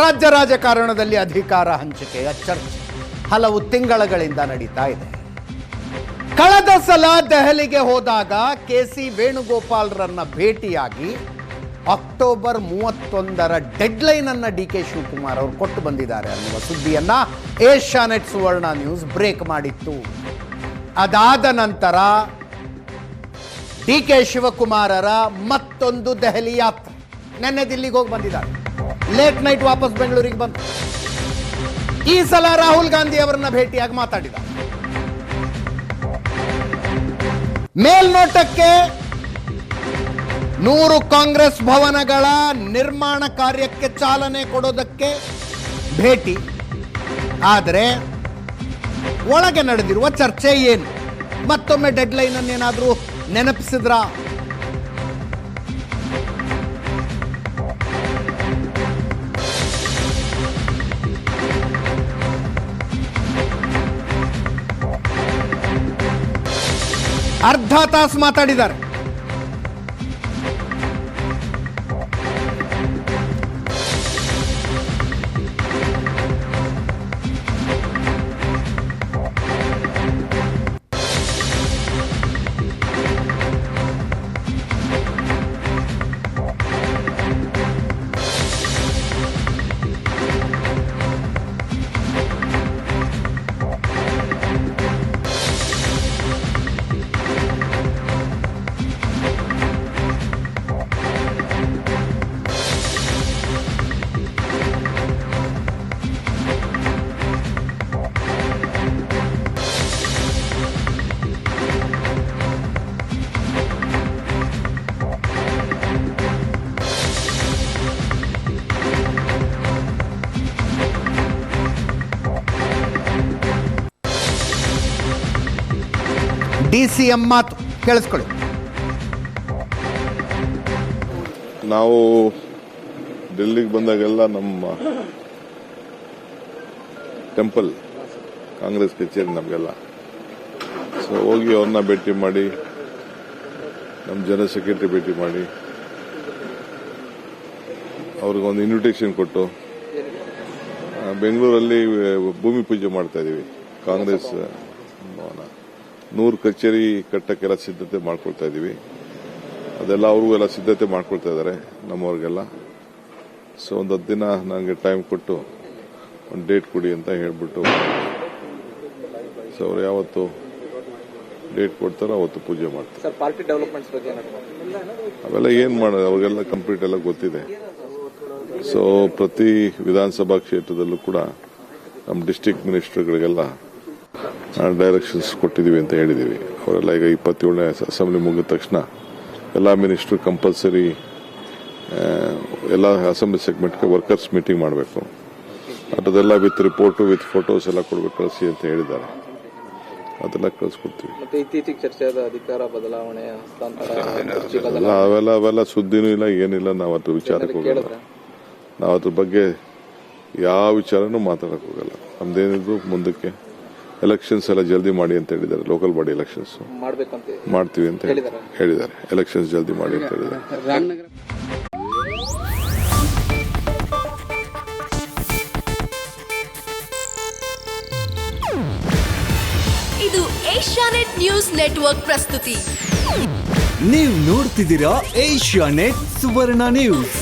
ರಾಜ್ಯ ರಾಜಕಾರಣದಲ್ಲಿ ಅಧಿಕಾರ ಹಂಚಿಕೆಯ ಚರ್ಚೆ ಹಲವು ತಿಂಗಳುಗಳಿಂದ ನಡೀತಾ ಇದೆ. ಕಳೆದ ಸಲ ದೆಹಲಿಗೆ ಹೋದಾಗ ಕೆಸಿ ವೇಣುಗೋಪಾಲ್ರನ್ನ ಭೇಟಿಯಾಗಿ ಅಕ್ಟೋಬರ್ 31ರ ಡೆಡ್ಲೈನ್ ಅನ್ನ ಡಿ.ಕೆ. ಶಿವಕುಮಾರ್ ಅವರು ಕೊಟ್ಟು ಬಂದಿದ್ದಾರೆ ಅನ್ನುವ ಸುದ್ದಿಯನ್ನ ಏಷ್ಯಾನೆಟ್ ಸುವರ್ಣ ನ್ಯೂಸ್ ಬ್ರೇಕ್ ಮಾಡಿತ್ತು. ಅದಾದ ನಂತರ ಡಿ.ಕೆ. ಶಿವಕುಮಾರರ ಮತ್ತೊಂದು ದೆಹಲಿ ಯಾತ್ರೆ. ನಿನ್ನೆ ದಿಲ್ಲಿಗೆ ಹೋಗಿ ಬಂದಿದ್ದಾರೆ, ಲೇಟ್ ನೈಟ್ ವಾಪಸ್ ಬೆಂಗಳೂರಿಗೆ ಬಂತು. ಈ ಸಲ ರಾಹುಲ್ ಗಾಂಧಿ ಅವರನ್ನ ಭೇಟಿಯಾಗಿ ಮಾತಾಡಿದ. ಮೇಲ್ನೋಟಕ್ಕೆ 100 ಕಾಂಗ್ರೆಸ್ ಭವನಗಳ ನಿರ್ಮಾಣ ಕಾರ್ಯಕ್ಕೆ ಚಾಲನೆ ಕೊಡೋದಕ್ಕೆ ಭೇಟಿ. ಆದರೆ ಒಳಗೆ ನಡೆದಿರುವ ಚರ್ಚೆ ಏನು? ಮತ್ತೊಮ್ಮೆ ಡೆಡ್ಲೈನ್ ಅನ್ನೇನಾದ್ರೂ ನೆನಪಿಸಿದ್ರ? ಅರ್ಧ ತಾಸು ಮಾತಾಡಿದ್ದಾರೆ. ಡಿ.ಸಿ.ಎಂ ಮಾತು ಕೇಳಿಸ್ಕೊಳ್ಳಿ. ನಾವು ಡೆಲ್ಲಿಗೆ ಬಂದಾಗೆಲ್ಲ ನಮ್ಮ ಟೆಂಪಲ್ ಕಾಂಗ್ರೆಸ್ ಕಚೇರಿ ನಮಗೆಲ್ಲ ಹೋಗಿ ಅವ್ರನ್ನ ಭೇಟಿ ಮಾಡಿ, ನಮ್ಮ ಜನರಲ್ ಸೆಕ್ರೆಟರಿ ಭೇಟಿ ಮಾಡಿ, ಅವ್ರಿಗೊಂದು ಇನ್ವಿಟೇಷನ್ ಕೊಟ್ಟು ಬೆಂಗಳೂರಲ್ಲಿ ಭೂಮಿ ಪೂಜೆ ಮಾಡ್ತಾ ಇದೀವಿ. ಕಾಂಗ್ರೆಸ್ 100 ಕಚೇರಿ ಕಟ್ಟಕ್ಕೆಲ್ಲ ಸಿದ್ಧತೆ ಮಾಡ್ಕೊಳ್ತಾ ಇದೀವಿ. ಅದೆಲ್ಲ ಅವ್ರಿಗೂ ಎಲ್ಲ ಸಿದ್ಧತೆ ಮಾಡ್ಕೊಳ್ತಾ ಇದ್ದಾರೆ ನಮ್ಮವ್ರಿಗೆಲ್ಲ. ಸೊ ಒಂದು 10 ದಿನ ನನಗೆ ಟೈಮ್ ಕೊಟ್ಟು ಒಂದು ಡೇಟ್ ಕೊಡಿ ಅಂತ ಹೇಳ್ಬಿಟ್ಟು, ಸೊ ಅವ್ರು ಯಾವತ್ತು ಡೇಟ್ ಕೊಡ್ತಾರೋ ಅವತ್ತು ಪೂಜೆ ಮಾಡ್ತಾರೆ. ಪಾರ್ಟಿ ಡೆವಲಪ್ಮೆಂಟ್ಸ್ ಬಗ್ಗೆ ಅವೆಲ್ಲ ಏನ್ ಮಾಡೋದು, ಅವ್ರಿಗೆಲ್ಲ ಕಂಪ್ಲೀಟ್ ಎಲ್ಲ ಗೊತ್ತಿದೆ. ಸೊ ಪ್ರತಿ ವಿಧಾನಸಭಾ ಕ್ಷೇತ್ರದಲ್ಲೂ ಕೂಡ ನಮ್ಮ ಡಿಸ್ಟಿಕ್ ಮಿನಿಸ್ಟರ್ಗಳಿಗೆಲ್ಲ ಡೈರೆಕ್ಷನ್ಸ್ ಕೊಟ್ಟಿದ್ದೀವಿ ಅಂತ ಹೇಳಿದ್ದೀವಿ. ಅವರೆಲ್ಲ ಈಗ 27ನೇ ಅಸೆಂಬ್ಲಿ ಮುಗಿದ ತಕ್ಷಣ ಎಲ್ಲ ಮಿನಿಸ್ಟರ್ ಕಂಪಲ್ಸರಿ ಎಲ್ಲ ಅಸೆಂಬ್ಲಿ ಸೆಗ್ಮೆಂಟ್ಗೆ ವರ್ಕರ್ಸ್ ಮೀಟಿಂಗ್ ಮಾಡಬೇಕು. ಅದೆಲ್ಲ ವಿತ್ ರಿಪೋರ್ಟು ವಿತ್ ಫೋಟೋಸ್ ಎಲ್ಲ ಕೊಡಬೇಕು, ಕಳಿಸಿ ಅಂತ ಹೇಳಿದ್ದಾರೆ. ಅದೆಲ್ಲ ಕಳಿಸ್ಕೊಡ್ತೀವಿ. ಇತ್ತೀಚೆಗೆ ಚರ್ಚೆಯಾದ ಅಧಿಕಾರ ಬದಲಾವಣೆ, ಅವೆಲ್ಲ ಸುದ್ದಿನೂ ಇಲ್ಲ, ಏನಿಲ್ಲ. ನಾವು ಅದ್ರ ವಿಚಾರಕ್ಕೆ ಹೋಗಲ್ಲ. ನಾವು ಅದ್ರ ಬಗ್ಗೆ ಯಾವ ವಿಚಾರನೂ ಮಾತಾಡಕ್ ಹೋಗಲ್ಲ. ನಮ್ದೇನಿದ್ರು ಮುಂದಕ್ಕೆ ಎಲೆಕ್ಷನ್ಸ್ ಎಲ್ಲ ಜಲ್ದಿ ಮಾಡಿ ಅಂತ ಹೇಳಿದ್ದಾರೆ. ಲೋಕಲ್ ಬಾಡಿ ಎಲೆಕ್ಷನ್ಸ್ ಮಾಡ್ತೀವಿ ಅಂತ ಹೇಳಿದ್ದಾರೆ. ಎಲೆಕ್ಷನ್ಸ್ ಜಲ್ದಿ ಮಾಡಿ ಅಂತ ಹೇಳಿದ್ದಾರೆ. ಇದು ಏಷ್ಯಾನೆಟ್ ನ್ಯೂಸ್ ನೆಟ್ವರ್ಕ್ ಪ್ರಸ್ತುತಿ. ನೀವು ನೋಡ್ತಿದ್ದೀರಾ ಏಷ್ಯಾನೆಟ್ ಸುವರ್ಣ ನ್ಯೂಸ್.